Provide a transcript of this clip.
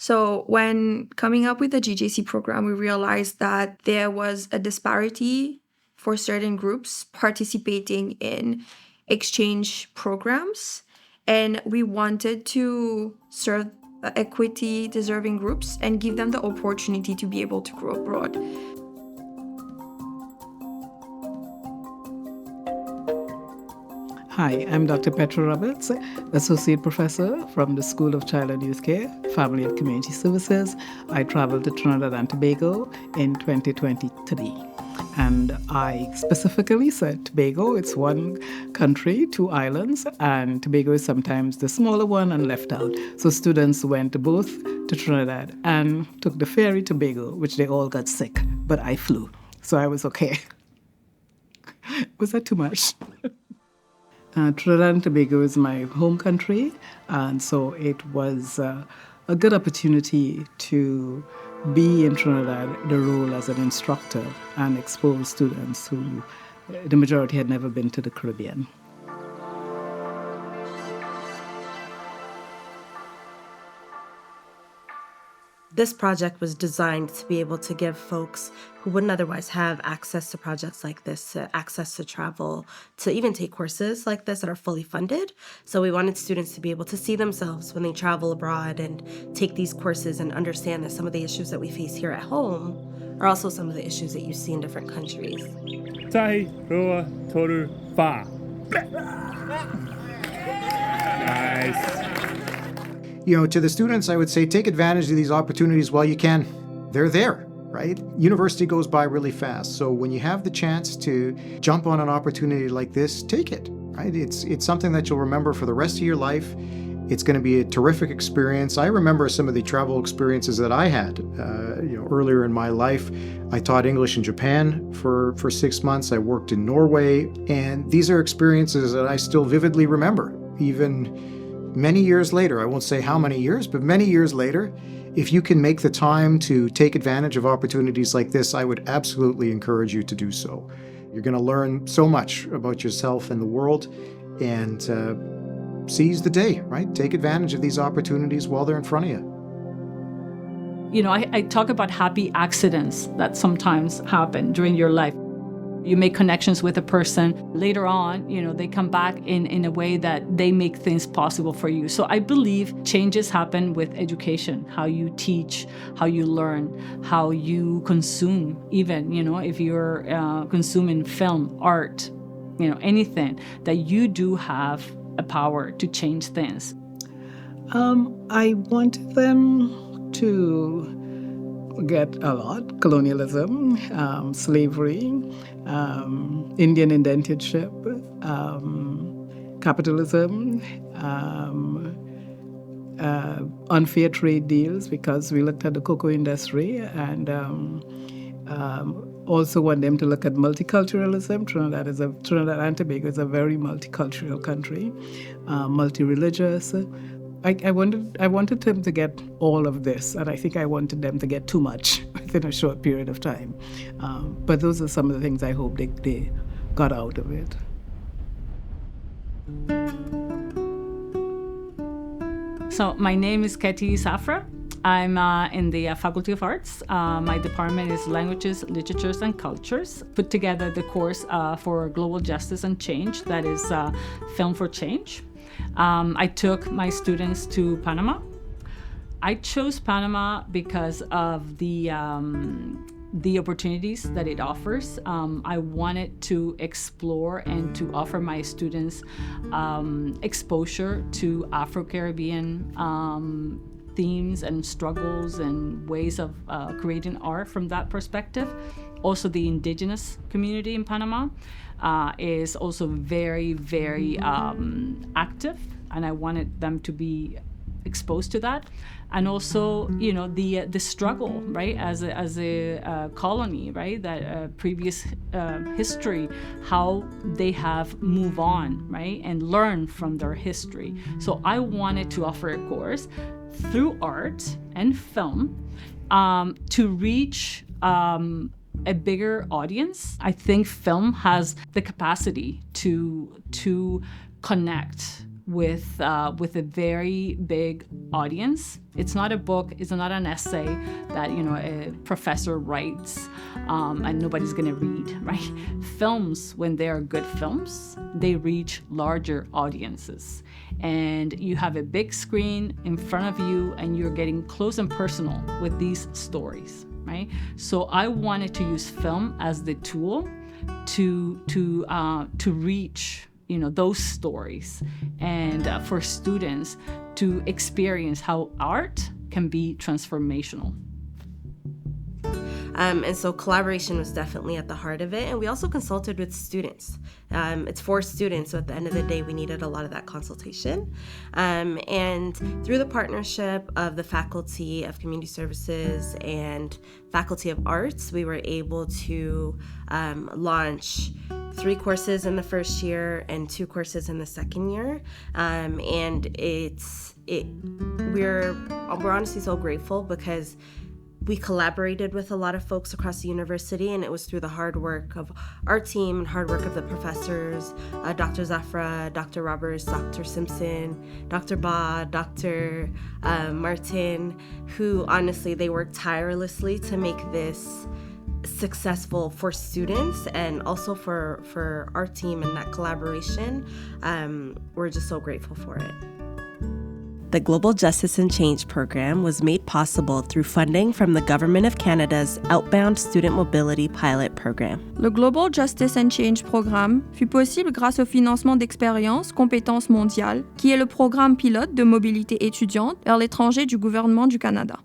So when coming up with the GJC program, we realized that there was a disparity for certain groups participating in exchange programs. And we wanted to serve equity deserving groups and give them the opportunity to be able to grow abroad. Hi, I'm Dr. Petra Roberts, Associate Professor from the School of Child and Youth Care, Family and Community Services. I traveled to Trinidad and Tobago in 2023. And I specifically said Tobago, it's one country, two islands, and Tobago is sometimes the smaller one and left out. So students went both to Trinidad and took the ferry to Tobago, which they all got sick, but I flew. So I was okay. Was that too much? Trinidad and Tobago is my home country, and so it was a good opportunity to be in Trinidad, the role as an instructor, and expose students who, the majority had never been to the Caribbean. This project was designed to be able to give folks who wouldn't otherwise have access to projects like this, access to travel, to even take courses like this that are fully funded. So we wanted students to be able to see themselves when they travel abroad and take these courses and understand that some of the issues that we face here at home are also some of the issues that you see in different countries. Tahi, roa, toru, fa. Nice. To the students, I would say take advantage of these opportunities while you can. They're there, right? University goes by really fast. So when you have the chance to jump on an opportunity like this, take it, right? It's something that you'll remember for the rest of your life. It's going to be a terrific experience. I remember some of the travel experiences that I had, earlier in my life. I taught English in Japan for 6 months. I worked in Norway, and these are experiences that I still vividly remember, even many years later. I won't say how many years, but many years later. If you can make the time to take advantage of opportunities like this, I would absolutely encourage you to do so. You're going to learn so much about yourself and the world, and seize the day, right? Take advantage of these opportunities while they're in front of you. I talk about happy accidents that sometimes happen during your life. You make connections with a person. Later on, they come back in a way that they make things possible for you. So I believe changes happen with education, how you teach, how you learn, how you consume, even, if you're consuming film, art, anything, that you do have a power to change things. I wanted them to get a lot: colonialism, slavery, Indian indentureship, capitalism, unfair trade deals, because we looked at the cocoa industry, and also want them to look at multiculturalism. Trinidad and Tobago is a very multicultural country, multi-religious. I wanted them to get all of this, and I think I wanted them to get too much within a short period of time. But those are some of the things I hope they got out of it. So my name is Keti Safra. I'm in the Faculty of Arts. My department is Languages, Literatures, and Cultures. Put together the course for Global Justice and Change, that is Film for Change. I took my students to Panama. I chose Panama because of the opportunities that it offers. I wanted to explore and to offer my students exposure to Afro-Caribbean themes and struggles and ways of creating art from that perspective. Also, the indigenous community in Panama is also very, very active, and I wanted them to be exposed to that. And also, the struggle, right, as a colony, right, that previous history, how they have moved on, right, and learn from their history. So I wanted to offer a course through art and film to reach a bigger audience. I think film has the capacity to connect with a very big audience. It's not a book. It's not an essay that a professor writes and nobody's gonna read, right? Films, when they are good films, they reach larger audiences, and you have a big screen in front of you, and you're getting close and personal with these stories, right? So I wanted to use film as the tool to reach those stories, and for students to experience how art can be transformational. And so collaboration was definitely at the heart of it. And we also consulted with students. It's for students, so at the end of the day, we needed a lot of that consultation. And through the partnership of the Faculty of Community Services and Faculty of Arts, we were able to launch 3 courses in the first year and 2 courses in the second year. And we're honestly so grateful because we collaborated with a lot of folks across the university, and it was through the hard work of our team and hard work of the professors, Dr. Zafra, Dr. Roberts, Dr. Simpson, Dr. Ba, Dr. Martin, who honestly, they worked tirelessly to make this successful for students and also for our team and that collaboration. We're just so grateful for it. The Global Justice and Change program was made possible through funding from the Government of Canada's Outbound Student Mobility Pilot Program. Le Global Justice and Change programme fut possible grâce au financement d'Expérience Compétences mondiales, qui est le programme pilote de mobilité étudiante vers l'étranger du gouvernement du Canada.